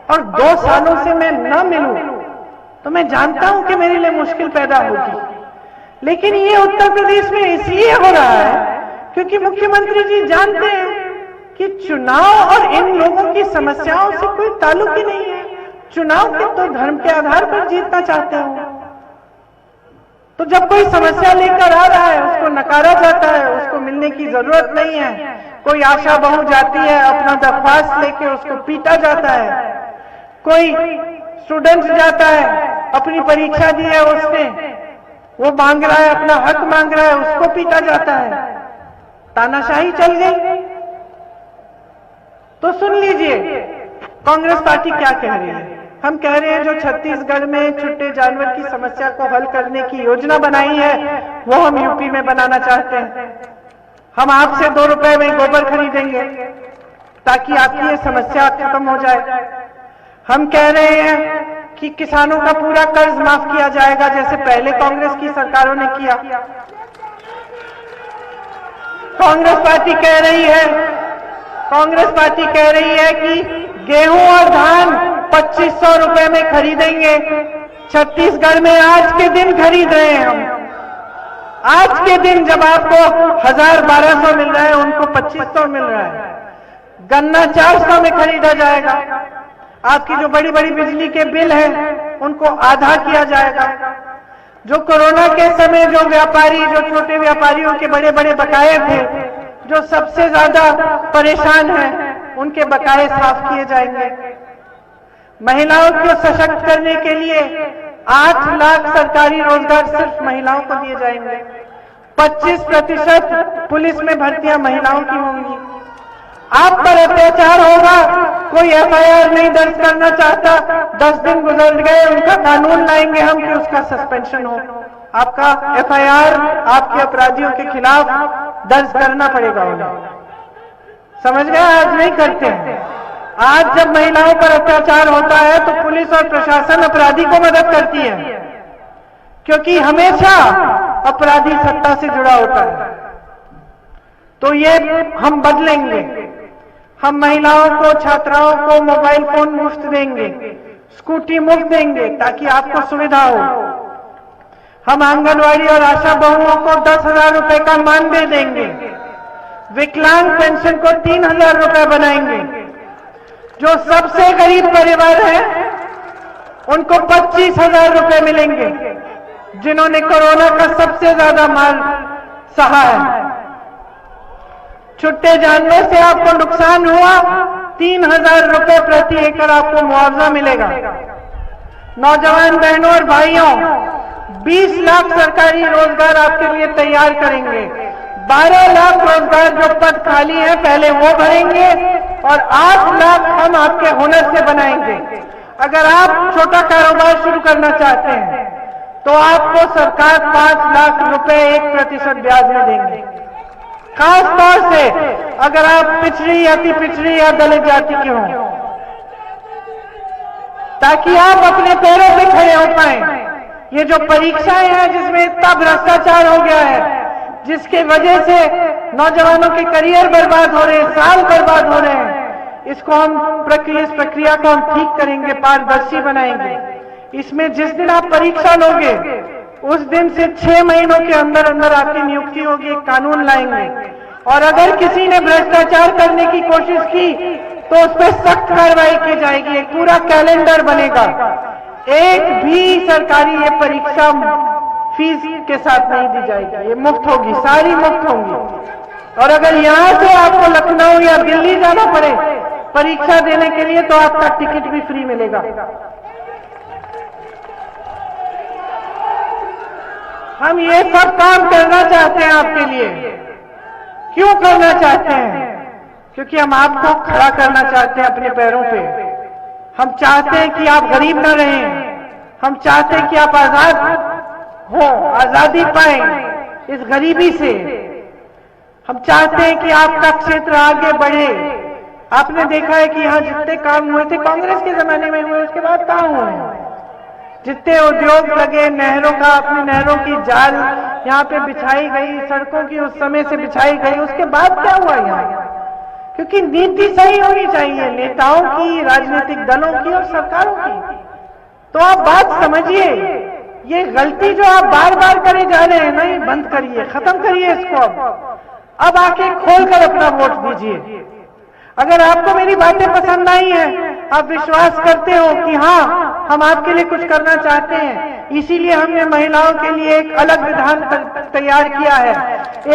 Speaker 3: और 2 सालों से मैं न मिलूं तो मैं जानता हूं कि मेरे लिए मुश्किल पैदा होगी। लेकिन ये उत्तर प्रदेश में इसलिए हो रहा है क्योंकि मुख्यमंत्री जी जानते हैं कि चुनाव और इन लोगों की समस्याओं से कोई ताल्लुक ही नहीं है। चुनाव के तो धर्म के आधार पर जीतना चाहते हो, तो जब कोई समस्या लेकर आ रहा है उसको नकारा जाता है, उसको मिलने की जरूरत नहीं है। कोई आशा बहू जाती है, अपना दरख्वास्त लेके उसको पीटा जाता है। कोई स्टूडेंट जाता है, अपनी परीक्षा दी है उसने, वो मांग रहा है, अपना हक मांग रहा है, उसको पीटा जाता है। तानाशाही चल गई। तो सुन लीजिए कांग्रेस पार्टी क्या कह रही है। हम कह रहे हैं जो छत्तीसगढ़ में छुट्टे जानवर की समस्या को हल करने की योजना बनाई है वो हम यूपी में बनाना चाहते हैं। हम आपसे 2 रुपए में गोबर खरीदेंगे ताकि आपकी ये समस्या खत्म हो जाए। हम कह रहे हैं कि किसानों का पूरा कर्ज माफ किया जाएगा जैसे पहले कांग्रेस की सरकारों ने किया। कांग्रेस पार्टी कह रही है कि गेहूं और धान 2500 रुपए में खरीदेंगे। छत्तीसगढ़ में आज के दिन खरीद रहे हैं हम। आज के दिन जब आपको 1000-1200 मिल रहा है, उनको 2500 मिल रहा है। गन्ना 400 में खरीदा जाएगा। आपकी जो बड़ी बड़ी बिजली के बिल हैं उनको आधा किया जाएगा। जो कोरोना के समय जो छोटे व्यापारियों के बड़े बड़े बकाये थे, जो सबसे ज्यादा परेशान हैं, उनके बकाये साफ किए जाएंगे। महिलाओं को सशक्त करने के लिए 8 लाख सरकारी रोजगार सिर्फ महिलाओं को दिए जाएंगे। 25% पुलिस में भर्तियां महिलाओं की होंगी। आप पर अत्याचार होगा, कोई एफआईआर नहीं दर्ज करना चाहता, 10 दिन गुजर गए, उनका कानून लाएंगे हम कि उसका सस्पेंशन हो। आपका एफआईआर आपके अपराधियों के खिलाफ दर्ज करना पड़ेगा उन्हें। समझ गए? आज नहीं करते हैं। आज जब महिलाओं पर अत्याचार होता है तो पुलिस और प्रशासन अपराधी को मदद करती है, क्योंकि हमेशा अपराधी सत्ता से जुड़ा होता है। तो ये हम बदलेंगे। हम महिलाओं को, छात्राओं को मोबाइल फोन मुफ्त देंगे, स्कूटी मुफ्त देंगे ताकि आपको सुविधा हो। हम आंगनवाड़ी और आशा बहुओं को 10,000 रुपए का मानदेय देंगे। विकलांग पेंशन को 3,000 रुपए बनाएंगे। जो सबसे गरीब परिवार है उनको 25,000 रुपए मिलेंगे, जिन्होंने कोरोना का सबसे ज्यादा मार सहा है। छुट्टे जानवर से आपको नुकसान हुआ, 3,000 रुपए प्रति एकड़ आपको मुआवजा मिलेगा। नौजवान बहनों और भाइयों, 20 लाख सरकारी रोजगार आपके लिए तैयार करेंगे। 12 लाख रोजगार जो पद खाली हैं पहले वो भरेंगे, और 8 लाख हम आपके हुनर से बनाएंगे। अगर आप छोटा कारोबार शुरू करना चाहते हैं तो आपको सरकार 5 लाख रुपए 1% ब्याज में देंगे। खास तौर से अगर आप पिछड़ी, अति पिछड़ी या दलित जाति के हों, ताकि आप अपने पैरों पे खड़े हो पाए। ये जो परीक्षाएं हैं जिसमें इतना भ्रष्टाचार हो गया है, जिसके वजह से नौजवानों के करियर बर्बाद हो रहे हैं, साल बर्बाद हो रहे हैं, इसको हम इस प्रक्रिया को हम ठीक करेंगे, पारदर्शी बनाएंगे। इसमें जिस दिन आप परीक्षा लोगे उस दिन से 6 महीनों के अंदर अंदर आपकी नियुक्ति होगी, एक कानून लाएंगे। और अगर किसी ने भ्रष्टाचार करने की कोशिश की तो उस पर सख्त कार्रवाई की जाएगी। एक पूरा कैलेंडर बनेगा। एक भी सरकारी ये परीक्षा फीस के साथ नहीं दी जाएगी, ये मुफ्त होगी, सारी मुफ्त होंगी। और अगर यहां से आपको लखनऊ या दिल्ली जाना पड़े परीक्षा देने के लिए तो आपका टिकट भी फ्री मिलेगा। हम ये सब काम करना चाहते हैं आपके लिए। क्यों करना चाहते हैं? क्योंकि हम आपको खड़ा करना चाहते हैं अपने पैरों पे। हम चाहते हैं कि आप गरीब न रहें। हम चाहते हैं कि आप आजाद हो, आजादी पाएं इस गरीबी से। हम चाहते हैं कि आपका क्षेत्र आगे बढ़े। आपने देखा है कि यहाँ जितने काम हुए थे कांग्रेस के जमाने में हुए, उसके बाद कहाँ हुए हैं? जितने उद्योग लगे, नहरों का, अपनी नहरों की जाल यहाँ पे बिछाई गई, सड़कों की उस समय से बिछाई गई, उसके बाद क्या हुआ यहाँ? क्योंकि नीति सही होनी चाहिए, नेताओं की, राजनीतिक दलों की और सरकारों की। तो आप बात समझिए, ये गलती जो आप बार बार करे जा रहे हैं ना, ये बंद करिए, खत्म करिए इसको। अब आके खोलकर अपना वोट दीजिए। अगर आपको मेरी बातें पसंद आई हैं, आप विश्वास करते हो कि हाँ हम आपके लिए कुछ करना चाहते हैं, इसीलिए हमने महिलाओं के लिए एक अलग विधान तैयार किया है,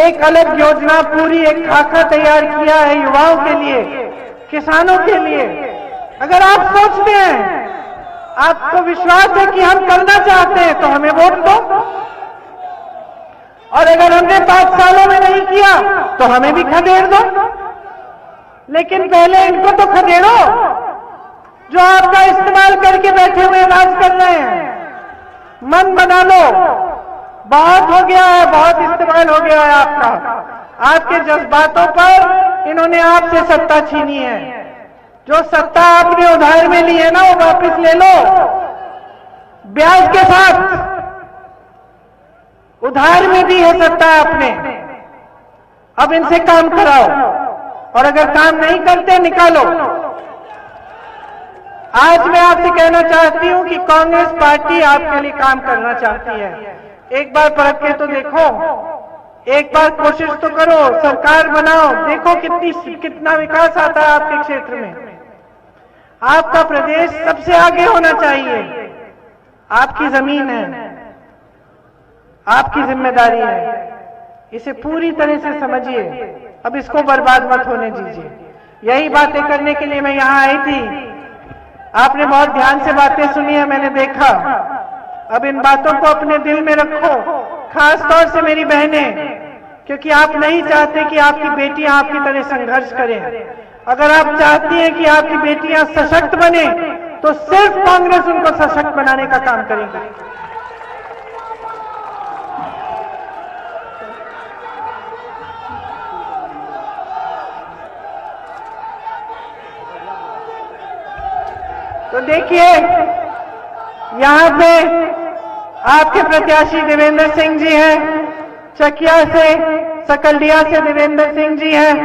Speaker 3: एक अलग योजना, पूरी एक खाका तैयार किया है युवाओं के लिए, किसानों के लिए। अगर आप सोचते हैं, आपको विश्वास है कि हम करना चाहते हैं, तो हमें वोट दो। और अगर हमने 5 सालों में नहीं किया तो हमें भी खदेड़ दो। लेकिन पहले इनको तो खदेड़ो जो आपका इस्तेमाल करके बैठे हुए राज कर रहे हैं। मन बना लो, बहुत हो गया है, बहुत इस्तेमाल हो गया है आपका। आपके जज्बातों पर इन्होंने आपसे सत्ता छीनी है। जो सत्ता आपने उधार में ली है ना, वो वापस ले लो, ब्याज के साथ। उधार में दी है सत्ता आपने, अब इनसे काम कराओ। और अगर काम नहीं करते, निकालो। आज मैं आपसे कहना चाहती हूं कि कांग्रेस पार्टी आपके लिए काम करना चाहती है। एक बार परख के तो देखो, एक बार कोशिश तो करो, सरकार बनाओ, देखो कितना विकास आता है आपके क्षेत्र में। आपका प्रदेश सबसे आगे होना चाहिए। आपकी जमीन है, आपकी जिम्मेदारी है, इसे पूरी तरह से समझिए। अब इसको बर्बाद मत होने दीजिए। यही बातें करने के लिए मैं यहां आई थी। आपने बहुत ध्यान से बातें सुनी है, मैंने देखा। अब इन बातों को अपने दिल में रखो, खास तौर से मेरी बहनें, क्योंकि आप नहीं चाहते कि आपकी बेटियां आपकी तरह संघर्ष करें। अगर आप चाहती हैं कि आपकी बेटियां सशक्त बने, तो सिर्फ कांग्रेस उनको सशक्त बनाने का काम करेगी। तो देखिए, यहां पे आपके प्रत्याशी देवेंद्र सिंह जी हैं, चकिया से, सकलडिया से देवेंद्र सिंह जी हैं,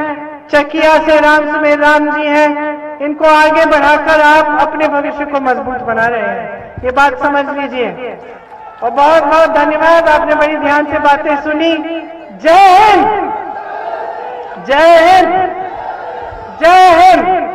Speaker 3: चकिया से राम सुमेर राम जी हैं। इनको आगे बढ़ाकर आप अपने भविष्य को मजबूत बना रहे हैं, ये बात समझ लीजिए। और बहुत बहुत धन्यवाद, आपने बड़ी ध्यान से बातें सुनी। जय हिंद, जय हिंद, जय हिंद।